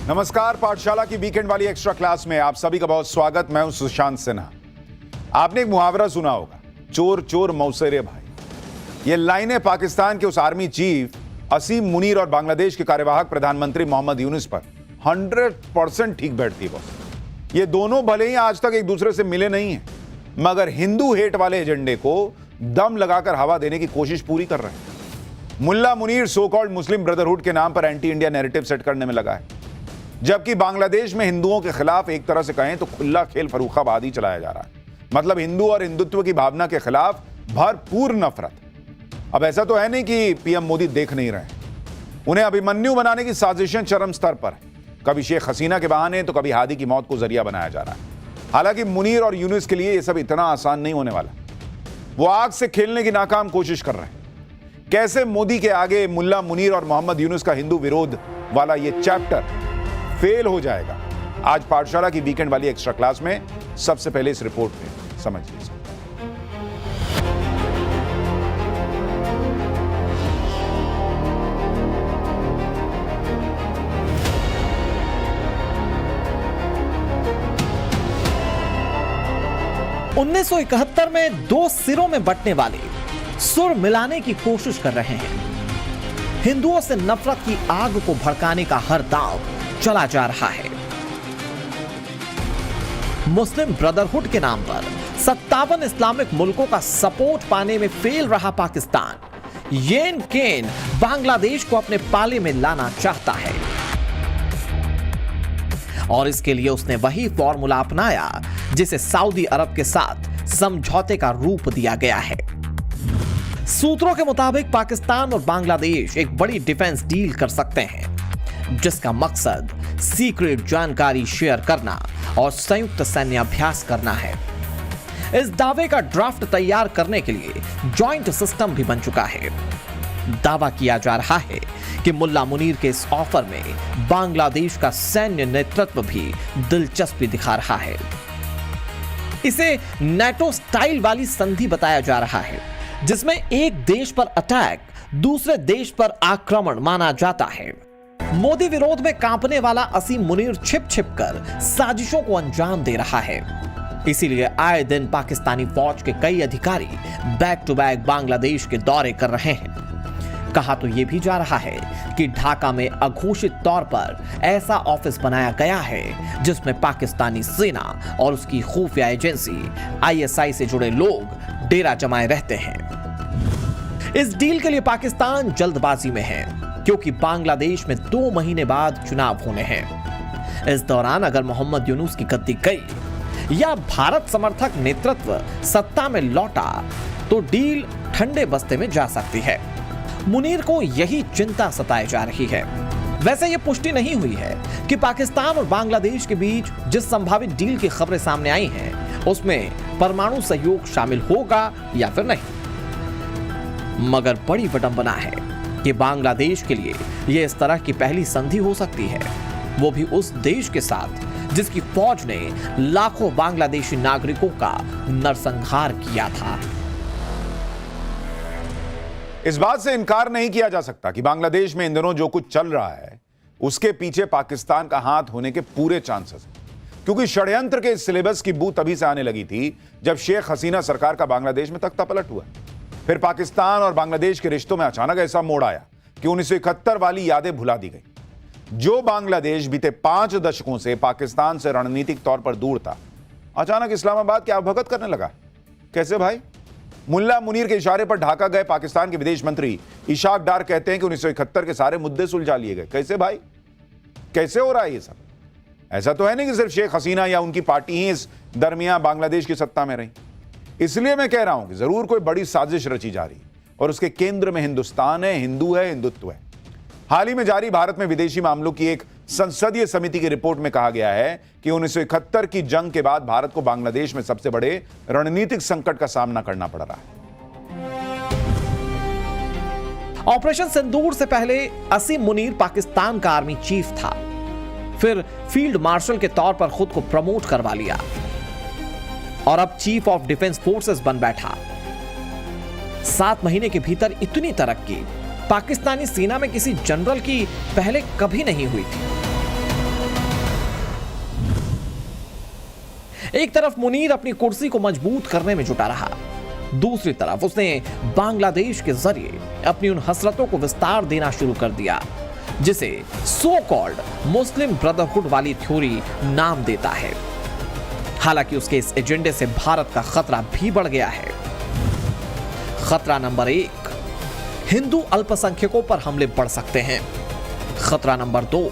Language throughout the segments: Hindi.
नमस्कार, पाठशाला की वीकेंड वाली एक्स्ट्रा क्लास में आप सभी का बहुत स्वागत। मैं हूं सुशांत सिन्हा। आपने एक मुहावरा सुना होगा, चोर चोर मौसेरे भाई। ये लाइनें पाकिस्तान के उस आर्मी चीफ असीम मुनीर और बांग्लादेश के कार्यवाहक प्रधानमंत्री मोहम्मद यूनुस पर 100% ठीक बैठती है। ये दोनों भले ही आज तक एक दूसरे से मिले नहीं हैं, मगर हिंदू हेट वाले एजेंडे को दम लगाकर हवा देने की कोशिश पूरी कर रहे हैं। मुल्ला मुनीर सो कॉल्ड मुस्लिम ब्रदरहुड के नाम पर एंटी इंडिया नैरेटिव सेट करने में लगा है, जबकि बांग्लादेश में हिंदुओं के खिलाफ एक तरह से कहें तो खुला खेल फर्रुखाबादी चलाया जा रहा है। मतलब हिंदू और हिंदुत्व की भावना के खिलाफ भरपूर नफरत। अब ऐसा तो है नहीं कि पीएम मोदी देख नहीं रहे, उन्हें अभिमन्यु बनाने की साजिशें चरम स्तर पर है। कभी शेख हसीना के बहाने तो कभी हादी की मौत को जरिया बनाया जा रहा है। हालांकि मुनीर और यूनुस के लिए यह सब इतना आसान नहीं होने वाला। वो आग से खेलने की नाकाम कोशिश कर रहे हैं। कैसे मोदी के आगे मुल्ला मुनीर और मोहम्मद यूनुस का हिंदू विरोध वाला ये चैप्टर फेल हो जाएगा, आज पाठशाला की वीकेंड वाली एक्स्ट्रा क्लास में सबसे पहले इस रिपोर्ट में समझ लीजिए। उन्नीस 1971 में दो सिरों में बंटने वाले सुर मिलाने की कोशिश कर रहे हैं। हिंदुओं से नफरत की आग को भड़काने का हर दांव चला जा रहा है। मुस्लिम ब्रदरहुड के नाम पर 57 इस्लामिक मुल्कों का सपोर्ट पाने में फेल रहा पाकिस्तान येन केन बांग्लादेश को अपने पाले में लाना चाहता है, और इसके लिए उसने वही फॉर्मूला अपनाया जिसे सऊदी अरब के साथ समझौते का रूप दिया गया है। सूत्रों के मुताबिक पाकिस्तान और बांग्लादेश एक बड़ी डिफेंस डील कर सकते हैं, जिसका मकसद सीक्रेट जानकारी शेयर करना और संयुक्त सैन्य अभ्यास करना है। इस दावे का ड्राफ्ट तैयार करने के लिए जॉइंट सिस्टम भी बन चुका है। दावा किया जा रहा है कि मुल्ला मुनीर के इस ऑफर में बांग्लादेश का सैन्य नेतृत्व भी दिलचस्पी दिखा रहा है। इसे नाटो स्टाइल वाली संधि बताया जा रहा है, जिसमें एक देश पर अटैक दूसरे देश पर आक्रमण माना जाता है। मोदी विरोध में कांपने वाला असीम मुनीर छिप छिप कर साजिशों को अंजाम दे रहा है। इसीलिए आए दिन पाकिस्तानी फौज के कई अधिकारी बैक टू बैक बांग्लादेश के दौरे कर रहे हैं। कहा तो यह भी जा रहा है कि ढाका में अघोषित तौर पर ऐसा ऑफिस बनाया गया है जिसमें पाकिस्तानी सेना और उसकी खुफिया एजेंसी आईएसआई से जुड़े लोग डेरा जमाए रहते हैं। इस डील के लिए पाकिस्तान जल्दबाजी में है, क्योंकि बांग्लादेश में 2 महीने बाद चुनाव होने हैं। इस दौरान अगर मोहम्मद यूनुस की गद्दी गई या भारत समर्थक नेतृत्व सत्ता में लौटा तो डील ठंडे बस्ते में जा सकती है। मुनीर को यही चिंता सताई जा रही है। वैसे यह पुष्टि नहीं हुई है कि पाकिस्तान और बांग्लादेश के बीच जिस संभावित डील की खबरें सामने आई हैं, उसमें परमाणु सहयोग शामिल होगा या फिर नहीं। मगर बड़ी विडंबना है कि बांग्लादेश के लिए यह इस तरह की पहली संधि हो सकती है, वो भी उस देश के साथ जिसकी फौज ने लाखों बांग्लादेशी नागरिकों का नरसंहार किया था। इस बात से इनकार नहीं किया जा सकता कि बांग्लादेश में इन दिनों जो कुछ चल रहा है उसके पीछे पाकिस्तान का हाथ होने के पूरे चांसेस हैं, क्योंकि षड्यंत्र के सिलेबस की बू तभी से आने लगी थी जब शेख हसीना सरकार का बांग्लादेश में तख्ता पलट हुआ। फिर पाकिस्तान और बांग्लादेश के रिश्तों में अचानक ऐसा मोड़ आया कि 1971 वाली यादें भुला दी गई। जो बांग्लादेश बीते 5 दशकों से पाकिस्तान से रणनीतिक तौर पर दूर था, अचानक इस्लामाबाद की आवभगत करने लगा। कैसे भाई? मुल्ला मुनीर के इशारे पर ढाका गए पाकिस्तान के विदेश मंत्री इशाक डार कहते हैं कि 1971 के सारे मुद्दे सुलझा लिए गए। कैसे भाई? कैसे हो रहा है ये सब? ऐसा तो है नहीं कि सिर्फ शेख हसीना या उनकी पार्टी ही इस दरमियान बांग्लादेश की सत्ता में रही। इसलिए मैं कह रहा हूं कि जरूर कोई बड़ी साजिश रची जा रही और उसके केंद्र में हिंदुस्तान है, हिंदू है, हिंदुत्व है। हाल ही में जारी भारत में विदेशी मामलों की एक संसदीय समिति की रिपोर्ट में कहा गया है कि 1971 की जंग के बाद भारत को बांग्लादेश में सबसे बड़े रणनीतिक संकट का सामना करना पड़ रहा है। ऑपरेशन सिंदूर से पहले असीम मुनीर पाकिस्तान का आर्मी चीफ था, फिर फील्ड मार्शल के तौर पर खुद को प्रमोट करवा लिया और अब चीफ ऑफ डिफेंस फोर्सेस बन बैठा। 7 महीने के भीतर इतनी तरक्की पाकिस्तानी सेना में किसी जनरल की पहले कभी नहीं हुई थी। एक तरफ मुनीर अपनी कुर्सी को मजबूत करने में जुटा रहा, दूसरी तरफ उसने बांग्लादेश के जरिए अपनी उन हसरतों को विस्तार देना शुरू कर दिया जिसे सो कॉल्ड मुस्लिम ब्रदरहुड वाली थ्योरी नाम देता है। हालांकि उसके इस एजेंडे से भारत का खतरा भी बढ़ गया है। खतरा नंबर 1, हिंदू अल्पसंख्यकों पर हमले बढ़ सकते हैं। खतरा नंबर 2,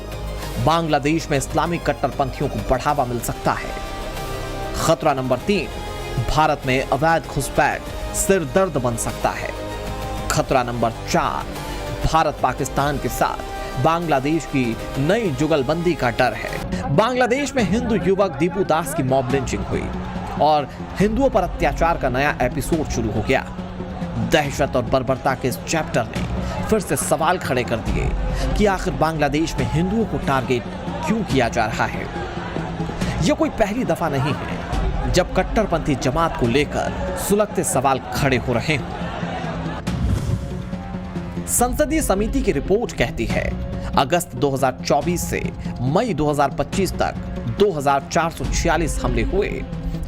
बांग्लादेश में इस्लामी कट्टरपंथियों को बढ़ावा मिल सकता है। खतरा नंबर 3, भारत में अवैध घुसपैठ सिरदर्द बन सकता है। खतरा नंबर 4, भारत पाकिस्तान के साथ बांग्लादेश की नई जुगलबंदी का डर है। बांग्लादेश में हिंदू युवक दीपू दास की मॉब लिंचिंग हुई और हिंदुओं पर अत्याचार का नया एपिसोड शुरू हो गया। दहशत और बर्बरता के इस चैप्टर ने फिर से सवाल खड़े कर दिए कि आखिर बांग्लादेश में हिंदुओं को टारगेट क्यों किया जा रहा है। यह कोई पहली दफा नहीं है जब कट्टरपंथी जमात को लेकर सुलगते सवाल खड़े हो रहे हैं। संसदीय समिति की रिपोर्ट कहती है अगस्त 2024 से मई 2025 तक 2446 हमले हुए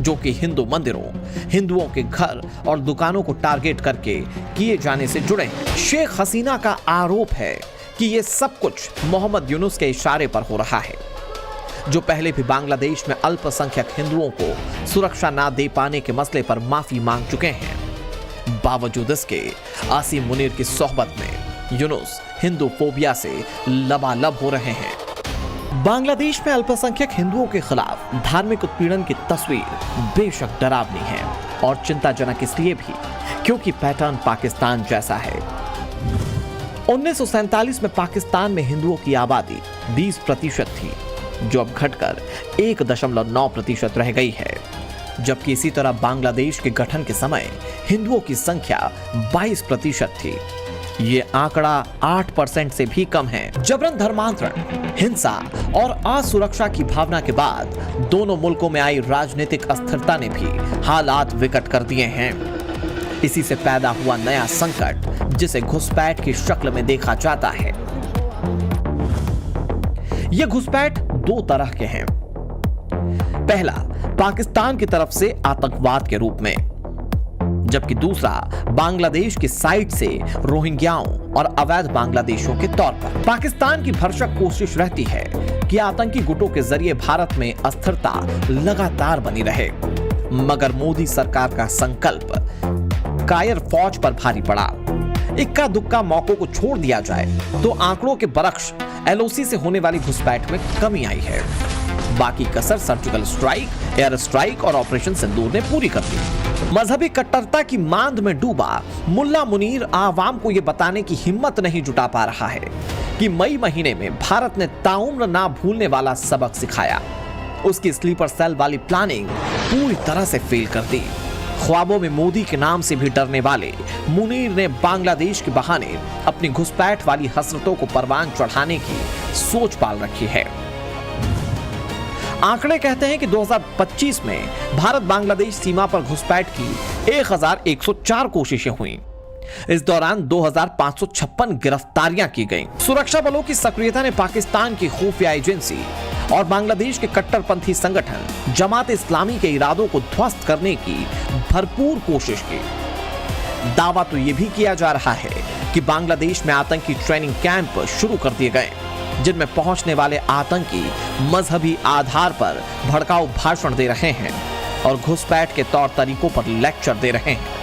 जो कि हिंदू मंदिरों, हिंदुओं के घर और दुकानों को टारगेट करके किए जाने से जुड़े हैं। शेख हसीना का आरोप है कि यह सब कुछ मोहम्मद यूनुस के इशारे पर हो रहा है, जो पहले भी बांग्लादेश में अल्पसंख्यक हिंदुओं को सुरक्षा ना दे पाने के मसले पर माफी मांग चुके हैं। बावजूद इसके आसिम मुनीर की सोहबत में यूनुस हिंदू फोबिया से लबालब हो रहे हैं। बांग्लादेश में अल्पसंख्यक हिंदुओं के खिलाफ धार्मिक उत्पीड़न की तस्वीर बेशक डरावनी है और चिंताजनक इसलिए भी क्योंकि पैटर्न पाकिस्तान जैसा है। 1947 में पाकिस्तान में हिंदुओं की आबादी 20% थी, जो अब घटकर 1.9% रह गई है, जबकि इसी तरह बांग्लादेश के गठन के समय हिंदुओं की संख्या 22% थी। ये आंकड़ा 8% से भी कम है। जबरन धर्मांतरण, हिंसा और असुरक्षा की भावना के बाद दोनों मुल्कों में आई राजनीतिक अस्थिरता ने भी हालात विकट कर दिए हैं। इसी से पैदा हुआ नया संकट जिसे घुसपैठ की शक्ल में देखा जाता है। ये घुसपैठ दो तरह के हैं। पहला पाकिस्तान की तरफ से आतंकवाद के रूप में, जबकि दूसरा बांग्लादेश की साइड से रोहिंग्याओं और अवैध बांग्लादेशियों के तौर पर। पाकिस्तान की भरसक कोशिश रहती है कि आतंकी गुटों के जरिए भारत में अस्थिरता लगातार बनी रहे, मगर मोदी सरकार का संकल्प कायर फौज पर भारी पड़ा। इक्का दुक्का मौकों को छोड़ दिया जाए तो आंकड़ों के बरक्स एलओसी से होने वाली घुसपैठ में कमी आई है। बाकी कसर सर्जिकल स्ट्राइक, एयर स्ट्राइक और ऑपरेशन सिंदूर ने पूरी कर दी। मजहबी कट्टरता की मांद में डूबा मुल्ला मुनीर आवाम को यह बताने की हिम्मत नहीं जुटा पा रहा है कि मई महीने में भारत ने ताउम्र ना भूलने वाला सबक सिखाया। उसकी स्लीपर सेल वाली प्लानिंग पूरी तरह से फेल कर दी। ख्वाबों में मोदी के नाम से भी डरने वाले मुनीर ने बांग्लादेश के बहाने अपनी घुसपैठ वाली हसरतों को परवान चढ़ाने की सोच पाल रखी है। आंकड़े कहते हैं कि 2025 में भारत बांग्लादेश सीमा पर घुसपैठ की 1104 कोशिशें हुई। इस दौरान 2556 गिरफ्तारियां की गईं। सुरक्षा बलों की सक्रियता ने पाकिस्तान की खुफिया एजेंसी और बांग्लादेश के कट्टरपंथी संगठन जमात इस्लामी के इरादों को ध्वस्त करने की भरपूर कोशिश की। दावा तो यह भी किया जा रहा है कि बांग्लादेश में आतंकी ट्रेनिंग कैंप शुरू कर दिए गए, जिनमें पहुंचने वाले आतंकी मजहबी आधार पर भड़काऊ भाषण दे रहे हैं और घुसपैठ के तौर तरीकों पर लेक्चर दे रहे हैं।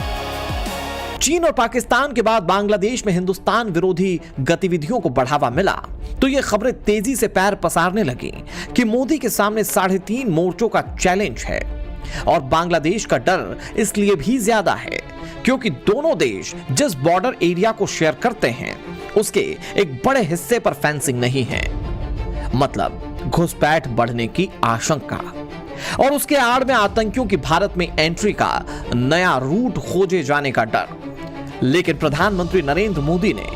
चीन और पाकिस्तान के बाद बांग्लादेश में हिंदुस्तान विरोधी गतिविधियों को बढ़ावा मिला तो ये खबरें तेजी से पैर पसारने लगी कि मोदी के सामने 3.5 मोर्चों का चैलेंज है। और बांग्लादेश का डर इसलिए भी ज्यादा है क्योंकि दोनों देश जिस बॉर्डर एरिया को शेयर करते हैं उसके एक बड़े हिस्से पर फेंसिंग नहीं है, मतलब घुसपैठ बढ़ने की आशंका और उसके आड़ में आतंकियों की भारत में एंट्री का नया रूट खोजे जाने का डर। लेकिन प्रधानमंत्री नरेंद्र मोदी ने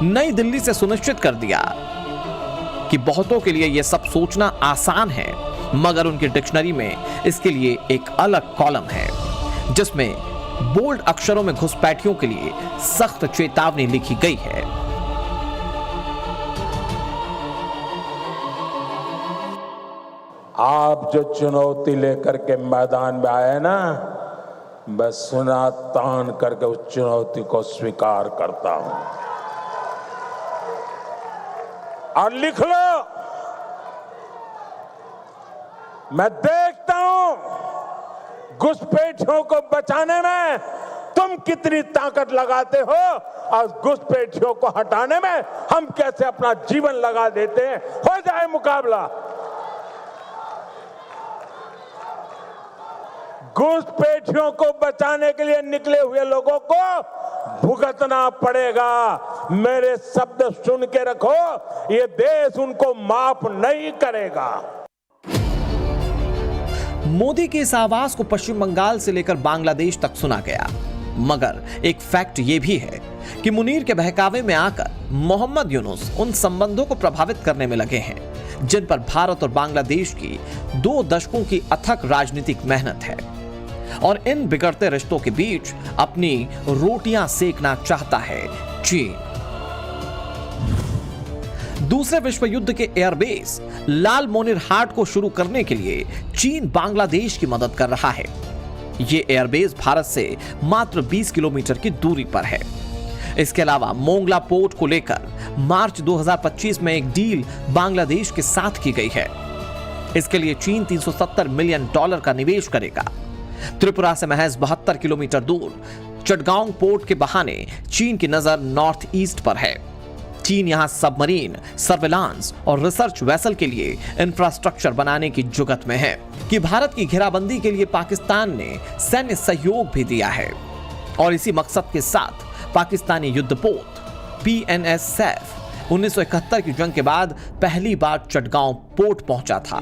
नई दिल्ली से सुनिश्चित कर दिया कि बहुतों के लिए यह सब सोचना आसान है, मगर उनकी डिक्शनरी में इसके लिए एक अलग कॉलम है जिसमें बोल्ड अक्षरों में घुसपैठियों के लिए सख्त चेतावनी लिखी गई है। आप जो चुनौती लेकर के मैदान में आए ना, मैं सुना तान करके उस चुनौती को स्वीकार करता हूं। और लिख लो, मैं देखता हूं घुसपैठियों को बचाने में तुम कितनी ताकत लगाते हो और घुसपैठियों को हटाने में हम कैसे अपना जीवन लगा देते हैं। हो जाए मुकाबला। घुसपैठियों को बचाने के लिए निकले हुए लोगों को भुगतना पड़ेगा। मेरे शब्द सुन के रखो, ये देश उनको माफ नहीं करेगा। मोदी की इस आवाज को पश्चिम बंगाल से लेकर बांग्लादेश तक सुना गया, मगर एक फैक्ट यह भी है कि मुनीर के बहकावे में आकर मोहम्मद यूनुस उन संबंधों को प्रभावित करने में लगे हैं जिन पर भारत और बांग्लादेश की 2 दशकों की अथक राजनीतिक मेहनत है, और इन बिगड़ते रिश्तों के बीच अपनी रोटियां सेकना चाहता है चीन। दूसरे विश्व युद्ध के एयरबेस लाल मोनिरहाट को शुरू करने के लिए चीन बांग्लादेश की मदद कर रहा है। यह एयरबेस भारत से मात्र 20 किलोमीटर की दूरी पर है। इसके अलावा मोंगला पोर्ट को लेकर मार्च 2025 में एक डील बांग्लादेश के साथ की गई है। इसके लिए चीन $370 मिलियन का निवेश करेगा। त्रिपुरा से महज 72 किलोमीटर दूर चटगांव पोर्ट के बहाने चीन की नजर नॉर्थ ईस्ट पर है। चीन यहां सबमरीन, सर्विलांस और रिसर्च वेसल के लिए इंफ्रास्ट्रक्चर बनाने की जुगत में है कि भारत की घेराबंदी के लिए पाकिस्तान ने सैन्य सहयोग भी दिया है, और इसी मकसद के साथ पाकिस्तानी युद्धपोत PNS सैफ 1971 की जंग के बाद पहली बार चटगांव पोर्ट पहुंचा था।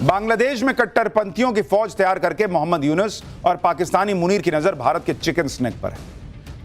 बांग्लादेश में कट्टरपंथियों की फौज तैयार करके मोहम्मद यूनुस और पाकिस्तानी मुनीर की नजर भारत के चिकन स्नेक पर है।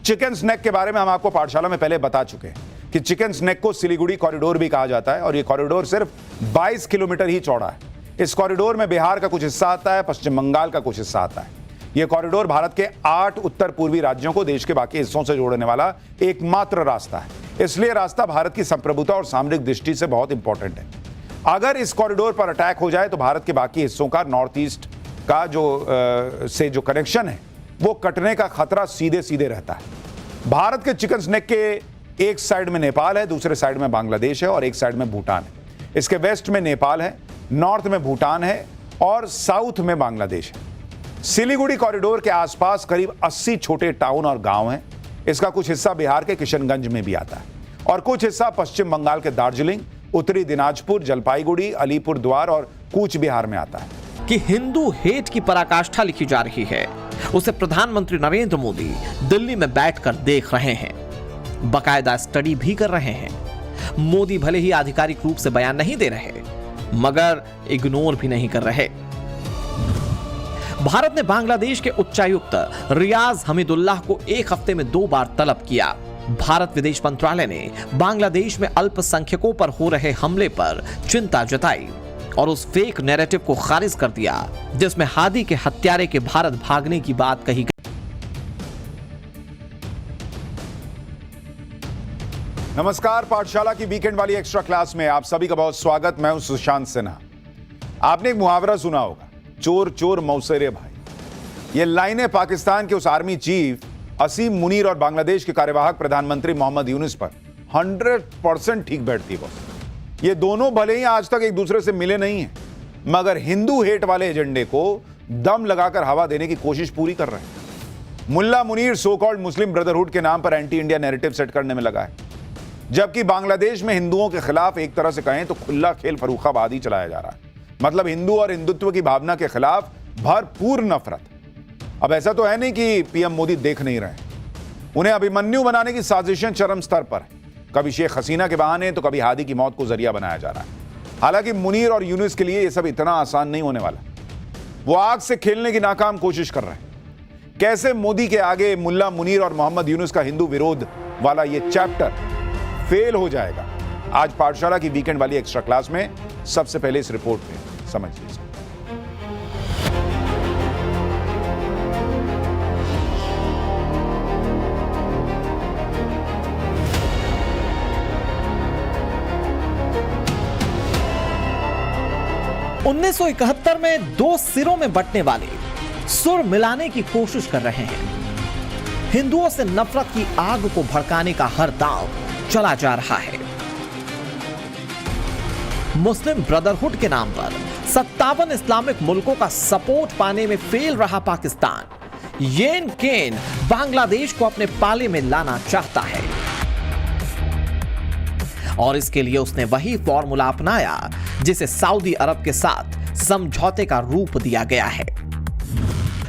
चिकन स्नेक के बारे में हम आपको पाठशाला में पहले बता चुके हैं कि चिकन स्नेक को सिलीगुड़ी कॉरिडोर भी कहा जाता है, और यह कॉरिडोर सिर्फ 22 किलोमीटर ही चौड़ा है। इस कॉरिडोर में बिहार का कुछ हिस्सा आता है, पश्चिम बंगाल का कुछ हिस्सा आता है। यह कॉरिडोर भारत के 8 उत्तर पूर्वी राज्यों को देश के बाकी हिस्सों से जोड़ने वाला एकमात्र रास्ता है। इसलिए रास्ता भारत की संप्रभुता और सामरिक दृष्टि से बहुत इंपॉर्टेंट है। अगर इस कॉरिडोर पर अटैक हो जाए तो भारत के बाकी हिस्सों का नॉर्थ ईस्ट का जो कनेक्शन है वो कटने का खतरा सीधे सीधे रहता है। भारत के चिकन स्नेक के एक साइड में नेपाल है, दूसरे साइड में बांग्लादेश है और एक साइड में भूटान है। इसके वेस्ट में नेपाल है, नॉर्थ में भूटान है और साउथ में बांग्लादेश है। सिलीगुड़ी कॉरिडोर के आसपास करीब 80 छोटे टाउन और गांव हैं। इसका कुछ हिस्सा बिहार के किशनगंज में भी आता है और कुछ हिस्सा पश्चिम बंगाल के दार्जिलिंग, उत्तरी दिनाजपुर, जलपाईगुड़ी, अलीपुर द्वार और कूच बिहार में आता है। कि हिंदू हेट की पराकाष्ठा लिखी जा रही है, उसे प्रधानमंत्री नरेंद्र मोदी दिल्ली में बैठकर देख रहे हैं, बकायदा स्टडी भी कर रहे हैं। मोदी भले ही आधिकारिक रूप से बयान नहीं दे रहे, मगर इग्नोर भी नहीं कर रहे। भारत ने बांग्लादेश के उच्चायुक्त रियाज हमीदुल्लाह को एक हफ्ते में 2 बार तलब किया। भारत विदेश मंत्रालय ने बांग्लादेश में अल्पसंख्यकों पर हो रहे हमले पर चिंता जताई और उस फेक नैरेटिव को खारिज कर दिया जिसमें हादी के हत्यारे के भारत भागने की बात कही गई। नमस्कार, पाठशाला की वीकेंड वाली एक्स्ट्रा क्लास में आप सभी का बहुत स्वागत। मैं हूं सुशांत सिन्हा। आपने एक मुहावरा सुना होगा, चोर चोर मौसेरे भाई। ये लाइनें पाकिस्तान के उस आर्मी चीफ असीम मुनीर और बांग्लादेश के कार्यवाहक प्रधानमंत्री मोहम्मद यूनुस पर 100% ठीक बैठती है। ये दोनों भले ही आज तक एक दूसरे से मिले नहीं हैं, मगर हिंदू हेट वाले एजेंडे को दम लगाकर हवा देने की कोशिश पूरी कर रहे हैं। मुल्ला मुनीर सो कॉल्ड मुस्लिम ब्रदरहुड के नाम पर एंटी इंडिया नैरेटिव सेट करने में लगा है, जबकि बांग्लादेश में हिंदुओं के खिलाफ एक तरह से कहें तो खुला खेल फरूखाबादी चलाया जा रहा है। मतलब हिंदू और हिंदुत्व की भावना के खिलाफ भरपूर नफरत। अब ऐसा तो है नहीं कि पीएम मोदी देख नहीं रहे, उन्हें अभिमन्यु बनाने की साजिशें चरम स्तर पर है। कभी शेख हसीना के बहाने तो कभी हादी की मौत को जरिया बनाया जा रहा है। हालांकि मुनीर और यूनुस के लिए यह सब इतना आसान नहीं होने वाला। वो आग से खेलने की नाकाम कोशिश कर रहे हैं। कैसे मोदी के आगे मुल्ला मुनीर और मोहम्मद यूनुस का हिंदू विरोध वाला यह चैप्टर फेल हो जाएगा, आज पाठशाला की वीकेंड वाली एक्स्ट्रा क्लास में सबसे पहले इस रिपोर्ट में समझ लीजिए। 1971 में दो सिरों में बंटने वाले सुर मिलाने की कोशिश कर रहे हैं। हिंदुओं से नफरत की आग को भड़काने का हर दांव चला जा रहा है। मुस्लिम ब्रदरहुड के नाम पर 57 इस्लामिक मुल्कों का सपोर्ट पाने में फेल रहा पाकिस्तान येन केन बांग्लादेश को अपने पाले में लाना चाहता है और इसके लिए उसने वही फॉर्मूला अपनाया जिसे सऊदी अरब के साथ समझौते का रूप दिया गया है।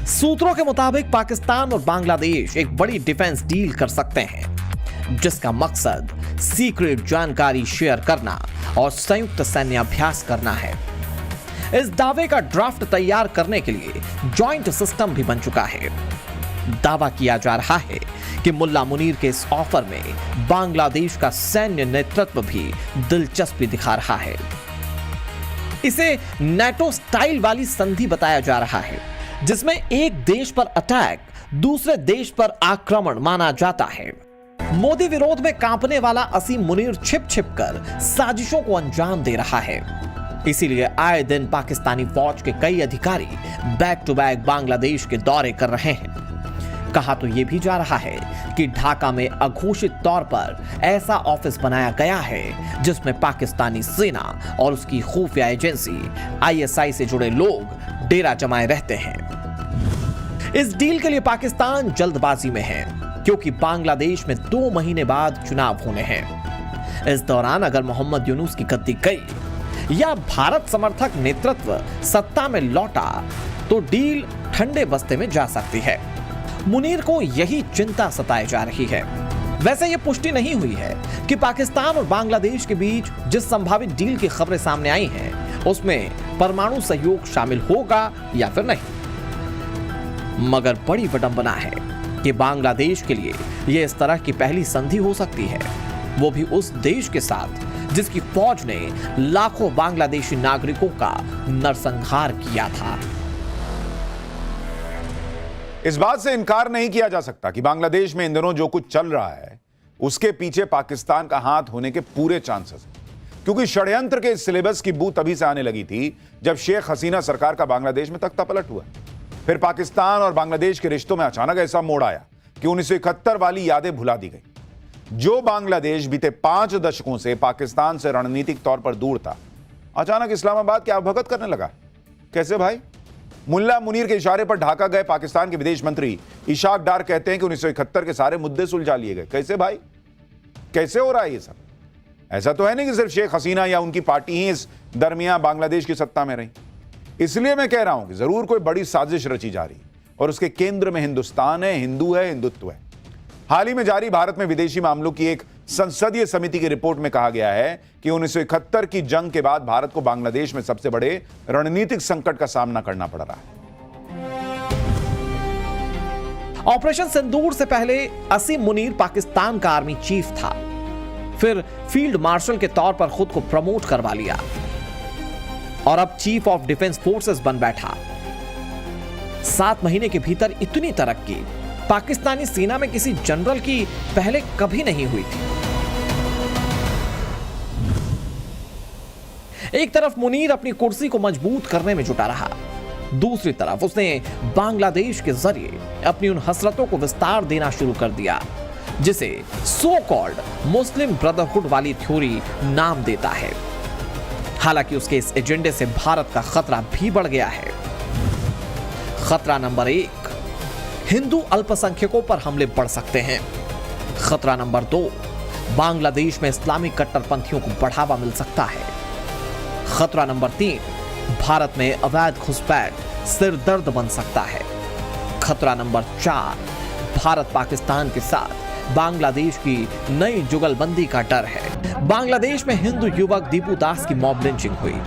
सूत्रों के मुताबिक पाकिस्तान और बांग्लादेश एक बड़ी डिफेंस डील कर सकते हैं जिसका मकसद सीक्रेट जानकारी शेयर करना और संयुक्त सैन्य अभ्यास करना है। इस दावे का ड्राफ्ट तैयार करने के लिए जॉइंट सिस्टम भी बन चुका है। दावा किया जा रहा है कि मुल्ला मुनीर के इस ऑफर में बांग्लादेश का सैन्य नेतृत्व भी दिलचस्पी दिखा रहा है। इसे नेटो स्टाइल वाली संधि बताया जा रहा है जिसमें एक देश पर अटैक दूसरे देश पर आक्रमण माना जाता है। मोदी विरोध में कांपने वाला असीम मुनीर छिप छिप कर साजिशों को अंजाम दे रहा है। इसीलिए आए दिन पाकिस्तानी फौज के कई अधिकारी बैक टू बैक बांग्लादेश के दौरे कर रहे हैं। कहा तो यह भी जा रहा है कि ढाका में अघोषित तौर पर ऐसा ऑफिस बनाया गया है जिसमें पाकिस्तानी सेना और उसकी खुफिया एजेंसी ISI से जुड़े लोग डेरा जमाए रहते हैं। इस डील के लिए पाकिस्तान जल्दबाजी में है क्योंकि बांग्लादेश में 2 महीने बाद चुनाव होने हैं। इस दौरान अगर मोहम्मद यूनुस की गद्दी गई या भारत समर्थक नेतृत्व सत्ता में लौटा तो डील ठंडे बस्ते में जा सकती है। मुनीर को यही चिंता सताए जा रही है। वैसे यह पुष्टि नहीं हुई है कि पाकिस्तान और बांग्लादेश के बीच जिस संभावित डील की खबरें सामने आई हैं उसमें परमाणु सहयोग शामिल होगा या फिर नहीं। मगर बड़ी विडंबना है कि बांग्लादेश के लिए यह इस तरह की पहली संधि हो सकती है, वो भी उस देश के साथ जिसकी फौज ने लाखों बांग्लादेशी नागरिकों का नरसंहार किया था। इस बात से इनकार नहीं किया जा सकता कि बांग्लादेश में इन दिनों जो कुछ चल रहा है उसके पीछे पाकिस्तान का हाथ होने के पूरे चांसेस हैं, क्योंकि षड्यंत्र के सिलेबस की बू तभी से आने लगी थी जब शेख हसीना सरकार का बांग्लादेश में तख्ता पलट हुआ। फिर पाकिस्तान और बांग्लादेश के रिश्तों में अचानक ऐसा मोड़ आया कि 1971 वाली यादें भुला दी गई। जो बांग्लादेश बीते 5 दशकों से पाकिस्तान से रणनीतिक तौर पर दूर था, अचानक इस्लामाबाद के अवगत करने लगा। कैसे भाई? मुल्ला मुनीर के इशारे पर ढाका गए पाकिस्तान के विदेश मंत्री इशाक डार कहते हैं कि 1971 के सारे मुद्दे सुलझा लिए गए। कैसे भाई? कैसे हो रहा है ये सब? ऐसा तो है नहीं कि सिर्फ शेख हसीना या उनकी पार्टी ही इस दरमियान बांग्लादेश की सत्ता में रही। इसलिए मैं कह रहा हूं कि जरूर कोई बड़ी साजिश रची जा रही और उसके केंद्र में हिंदुस्तान है, हिंदू है, हिंदुत्व है। हाल ही में जारी भारत में विदेशी मामलों की एक संसदीय समिति की रिपोर्ट में कहा गया है कि 1971 की जंग के बाद भारत को बांग्लादेश में सबसे बड़े रणनीतिक संकट का सामना करना पड़ रहा है। ऑपरेशन सिंदूर से पहले असीम मुनीर पाकिस्तान का आर्मी चीफ था, फिर फील्ड मार्शल के तौर पर खुद को प्रमोट करवा लिया और अब चीफ ऑफ डिफेंस फोर्सेस बन बैठा। 7 महीने के भीतर इतनी तरक्की पाकिस्तानी सेना में किसी जनरल की पहले कभी नहीं हुई थी। एक तरफ मुनीर अपनी कुर्सी को मजबूत करने में जुटा रहा, दूसरी तरफ उसने बांग्लादेश के जरिए अपनी उन हसरतों को विस्तार देना शुरू कर दिया जिसे सो कॉल्ड मुस्लिम ब्रदरहुड वाली थ्योरी नाम देता है। हालांकि उसके इस एजेंडे से भारत का खतरा भी बढ़ गया है। खतरा नंबर 1, हिंदू अल्पसंख्यकों पर हमले बढ़ सकते हैं। खतरा नंबर 2, बांग्लादेश में इस्लामी कट्टरपंथियों को बढ़ावा मिल सकता है। खतरा नंबर 3, भारत में अवैध घुसपैठ सिरदर्द बन सकता है। खतरा नंबर 4, भारत पाकिस्तान के साथ बांग्लादेश की नई जुगलबंदी का डर है। बांग्लादेश में हिंदू युवक दीपू दास की मॉब लिंचिंग हुई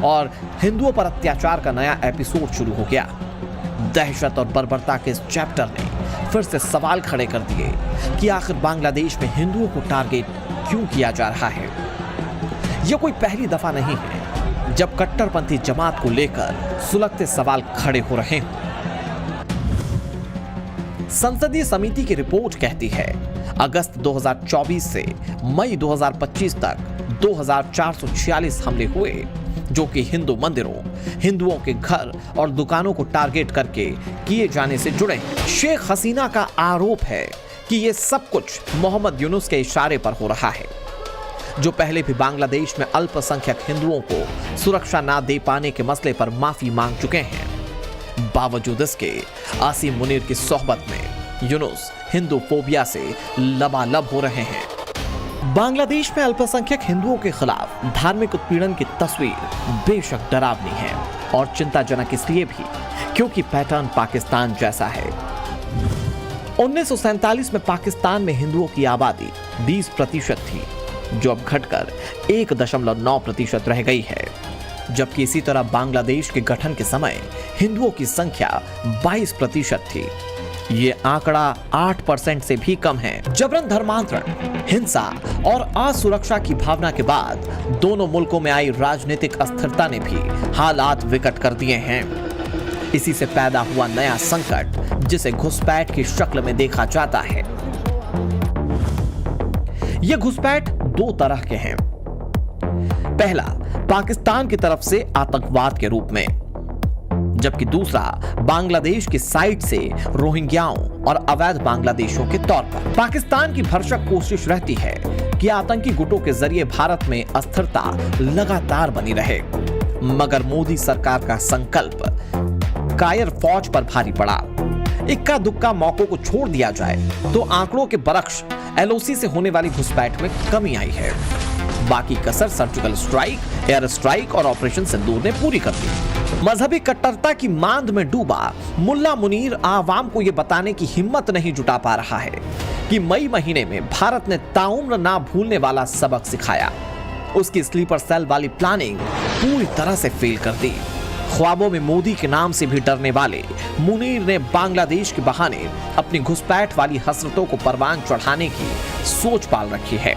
और हिंदुओं पर अत्याचार का नया एपिसोड शुरू हो गया। दहशत और बर्बरता के इस चैप्टर ने फिर से सवाल खड़े कर दिए कि आखिर बांग्लादेश में हिंदुओं को टारगेट क्यों किया जा रहा है। यह कोई पहली दफा नहीं है जब कट्टरपंथी जमात को लेकर सुलगते सवाल खड़े हो रहे हैं। संसदीय समिति की रिपोर्ट कहती है अगस्त 2024 से मई 2025 तक 2446 हमले हुए जो कि हिंदू मंदिरों, हिंदुओं के घर और दुकानों को टारगेट करके किए जाने से जुड़े हैं। शेख हसीना का आरोप है कि यह सब कुछ मोहम्मद यूनुस के इशारे पर हो रहा है, जो पहले भी बांग्लादेश में अल्पसंख्यक हिंदुओं को सुरक्षा ना दे पाने के मसले पर माफी मांग चुके हैं। बावजूद इसके आसिम मुनीर की सोहबत में यूनुस हिंदू फोबिया से लबालब हो रहे हैं। बांग्लादेश में अल्पसंख्यक हिंदुओं के खिलाफ धार्मिक उत्पीड़न की तस्वीर बेशक डरावनी है और चिंताजनक इसलिए भी क्योंकि पैटर्न पाकिस्तान जैसा है। 1947 में पाकिस्तान में हिंदुओं की आबादी 20% थी, जो अब घटकर 1.9% रह गई है, जबकि इसी तरह बांग्लादेश के गठन के समय हिंदुओं की संख्या 22% थी। ये आंकड़ा 8% से भी कम है। जबरन धर्मांतरण, हिंसा और असुरक्षा की भावना के बाद दोनों मुल्कों में आई राजनीतिक अस्थिरता ने भी हालात विकट कर दिए हैं। इसी से पैदा हुआ नया संकट, जिसे घुसपैठ की शक्ल में देखा जाता है। ये घुसपैठ दो तरह के हैं। पहला, पाकिस्तान की तरफ से आतंकवाद के रूप में, जबकि दूसरा बांग्लादेश की साइड से रोहिंग्याओं और अवैध बांग्लादेशियों के तौर पर। पाकिस्तान की भरसक कोशिश रहती है कि आतंकी गुटों के जरिए भारत में अस्थिरता लगातार बनी रहे, मगर मोदी सरकार का संकल्प कायर फौज पर भारी पड़ा। इक्का दुक्का मौकों को छोड़ दिया जाए तो आंकड़ों के बरक्स एलओसी से होने वाली घुसपैठ में कमी आई है। बाकी कसर सर्जिकल स्ट्राइक, एयर स्ट्राइक और ऑपरेशन सिंदूर ने पूरी कर दी। मजहबी कट्टरता की मांद में डूबा मुल्ला मुनीर आवाम को यह बताने की हिम्मत नहीं जुटा पा रहा है कि मई महीने में भारत ने ताउम्र ना भूलने वाला सबक सिखाया। उसकी स्लीपर सेल वाली प्लानिंग पूरी तरह से फेल कर दी। ख्वाबों में मोदी के नाम से भी डरने वाले मुनीर ने बांग्लादेश के बहाने अपनी घुसपैठ वाली हसरतों को परवान चढ़ाने की सोच पाल रखी है।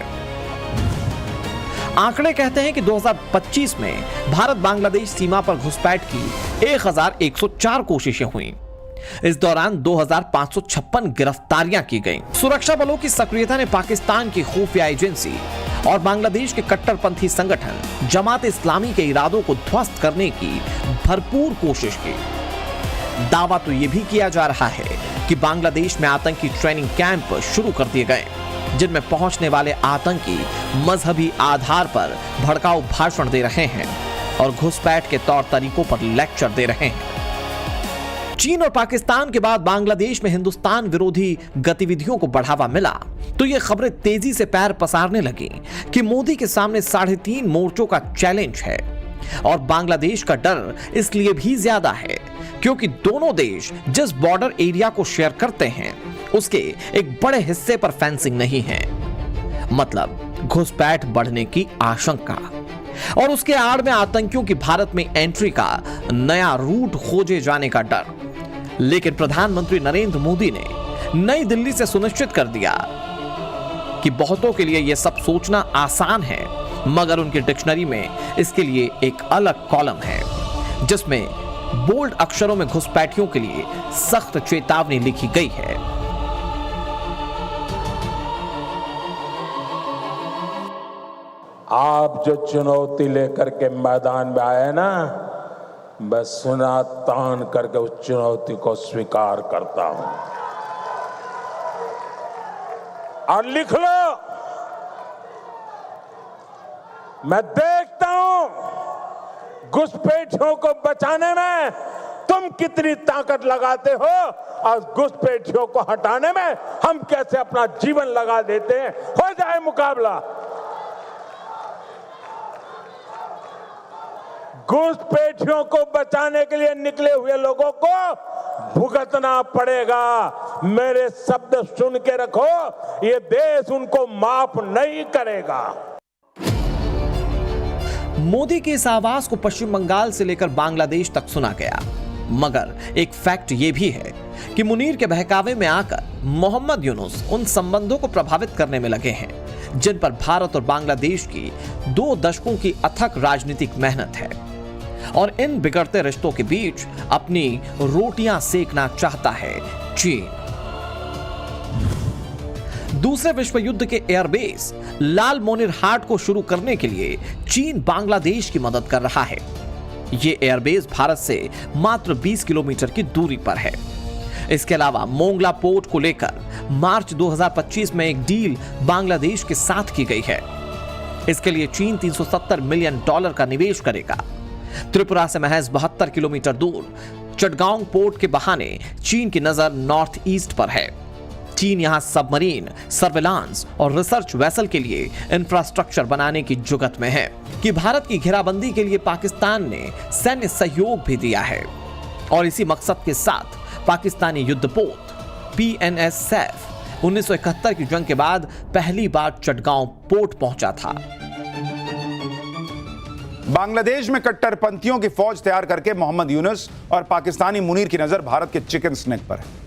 आंकड़े कहते हैं कि 2025 में भारत बांग्लादेश सीमा पर घुसपैठ की 1104 कोशिशें हुई। इस दौरान 2556 गिरफ्तारियां की गईं। सुरक्षा बलों की सक्रियता ने पाकिस्तान की खुफिया एजेंसी और बांग्लादेश के कट्टरपंथी संगठन जमात इस्लामी के इरादों को ध्वस्त करने की भरपूर कोशिश की। दावा तो यह भी किया जा रहा है कि बांग्लादेश में आतंकी ट्रेनिंग कैंप शुरू कर दिए गए, जिनमें पहुंचने वाले आतंकी मजहबी आधार पर भड़काऊ भाषण दे रहे हैं और घुसपैठ के तौर तरीकों पर लेक्चर दे रहे हैं। चीन और पाकिस्तान के बाद बांग्लादेश में हिंदुस्तान विरोधी गतिविधियों को बढ़ावा मिला तो ये खबरें तेजी से पैर पसारने लगी कि मोदी के सामने 3.5 मोर्चों का चैलेंज है। और बांग्लादेश का डर इसलिए भी ज्यादा है क्योंकि दोनों देश जिस बॉर्डर एरिया को शेयर करते हैं उसके एक बड़े हिस्से पर फेंसिंग नहीं है, मतलब घुसपैठ बढ़ने की आशंका और उसके आड़ में आतंकियों की भारत में एंट्री का नया रूट खोजे जाने का डर। लेकिन प्रधानमंत्री नरेंद्र मोदी ने नई दिल्ली से सुनिश्चित कर दिया कि बहुतों के लिए यह सब सोचना आसान है, मगर उनकी डिक्शनरी में इसके लिए एक अलग कॉलम है जिसमें बोल्ड अक्षरों में घुसपैठियों के लिए सख्त चेतावनी लिखी गई है। आप जो चुनौती लेकर के मैदान में आए ना, मैं सुना तान करके उस चुनौती को स्वीकार करता हूं। और लिख लो, मैं देखता हूं घुसपैठियों को बचाने में तुम कितनी ताकत लगाते हो और घुसपैठियों को हटाने में हम कैसे अपना जीवन लगा देते हैं। हो जाए मुकाबला। घुसपैठियों को बचाने के लिए निकले हुए लोगों को भुगतना पड़ेगा। मेरे शब्द सुन के रखो, ये देश उनको माफ नहीं करेगा। मोदी के इस आवाज को पश्चिम बंगाल से लेकर बांग्लादेश तक सुना गया, मगर एक फैक्ट यह भी है कि मुनीर के बहकावे में आकर मोहम्मद यूनुस उन संबंधों को प्रभावित करने में लगे हैं जिन पर भारत और बांग्लादेश की 2 दशकों की अथक राजनीतिक मेहनत है और इन बिगड़ते रिश्तों के बीच अपनी रोटियां सेकना चाहता है चीन। दूसरे विश्व युद्ध के एयरबेस लाल मोनिर हाट को शुरू करने के लिए चीन बांग्लादेश की मदद कर रहा है। ये एयरबेस भारत से मात्र 20 किलोमीटर की दूरी पर है। इसके अलावा मोंगला पोर्ट को लेकर मार्च 2025 में एक डील बांग्लादेश के साथ की गई है। इसके लिए चीन $370 मिलियन का निवेश करेगा। त्रिपुरा से महज 72 किलोमीटर दूर चटगांव पोर्ट के बहाने चीन की नजर नॉर्थ ईस्ट पर है। चीन यहां सबमरीन, सर्विलांस और रिसर्च वेसल के लिए इंफ्रास्ट्रक्चर बनाने की जुगत में है कि भारत की घेराबंदी के लिए पाकिस्तान ने सैन्य सहयोग भी दिया है और इसी मकसद के साथ पाकिस्तानी युद्धपोत PNS सैफ 1971 की जंग के बाद पहली बार चटगांव पोर्ट पहुंचा था। बांग्लादेश में कट्टरपंथियों की फौज तैयार करके मोहम्मद यूनुस और पाकिस्तानी मुनीर की नजर भारत के चिकन स्नैक पर है।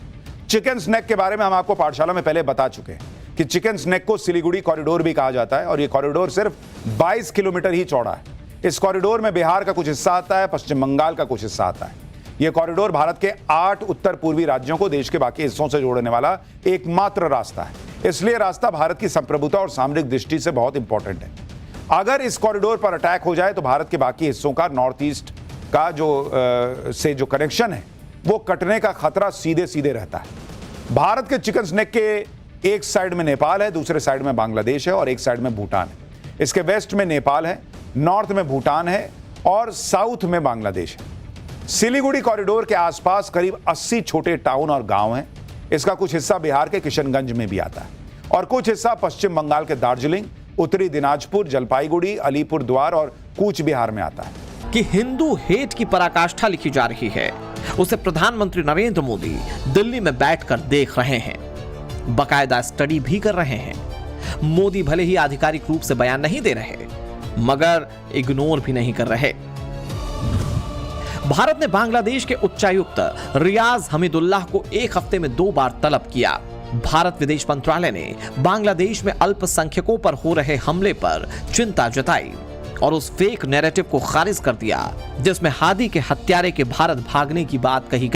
चिकन स्नैक के बारे में हम आपको पाठशाला में पहले बता चुके हैं कि चिकन स्नैक को सिलीगुड़ी कॉरिडोर भी कहा जाता है और यह कॉरिडोर सिर्फ 22 किलोमीटर ही चौड़ा है। इस कॉरिडोर में बिहार का कुछ हिस्सा आता है, पश्चिम बंगाल का कुछ हिस्सा आता है। यह कॉरिडोर भारत के 8 उत्तर पूर्वी राज्यों को देश के बाकी हिस्सों से जोड़ने वाला एकमात्र रास्ता है। इसलिए रास्ता भारत की संप्रभुता और सामरिक दृष्टि से बहुत इंपॉर्टेंट है। अगर इस कॉरिडोर पर अटैक हो जाए तो भारत के बाकी हिस्सों का नॉर्थ ईस्ट का जो कनेक्शन है वो कटने का खतरा सीधे सीधे रहता है। भारत के चिकन स्नैक के एक साइड में नेपाल है, दूसरे साइड में बांग्लादेश है और एक साइड में भूटान है। इसके वेस्ट में नेपाल है, नॉर्थ में भूटान है और साउथ में बांग्लादेश है। सिलीगुड़ी कॉरिडोर के आसपास करीब 80 छोटे टाउन और गांव हैं। इसका कुछ हिस्सा बिहार के किशनगंज में भी आता है और कुछ हिस्सा पश्चिम बंगाल के दार्जिलिंग, उत्तरी दिनाजपुर, जलपाईगुड़ी, अलीपुर द्वार और कूच बिहार में आता है। कि हिंदू हेट की पराकाष्ठा लिखी जा रही है, उसे प्रधानमंत्री नरेंद्र मोदी दिल्ली में बैठकर देख रहे हैं, बकायदा स्टडी भी कर रहे हैं। मोदी भले ही आधिकारिक रूप से बयान नहीं दे रहे, मगर इग्नोर भी नहीं कर रहे। भारत ने बांग्लादेश के उच्चायुक्त रियाज हमीदुल्लाह को एक हफ्ते में 2 बार तलब किया। भारत विदेश मंत्रालय ने बांग्लादेश में अल्पसंख्यकों पर हो रहे हमले पर चिंता जताई और उस फेक नैरेटिव को खारिज कर दिया जिसमें हादी के हत्यारे के भारत भागने की बात कही गई।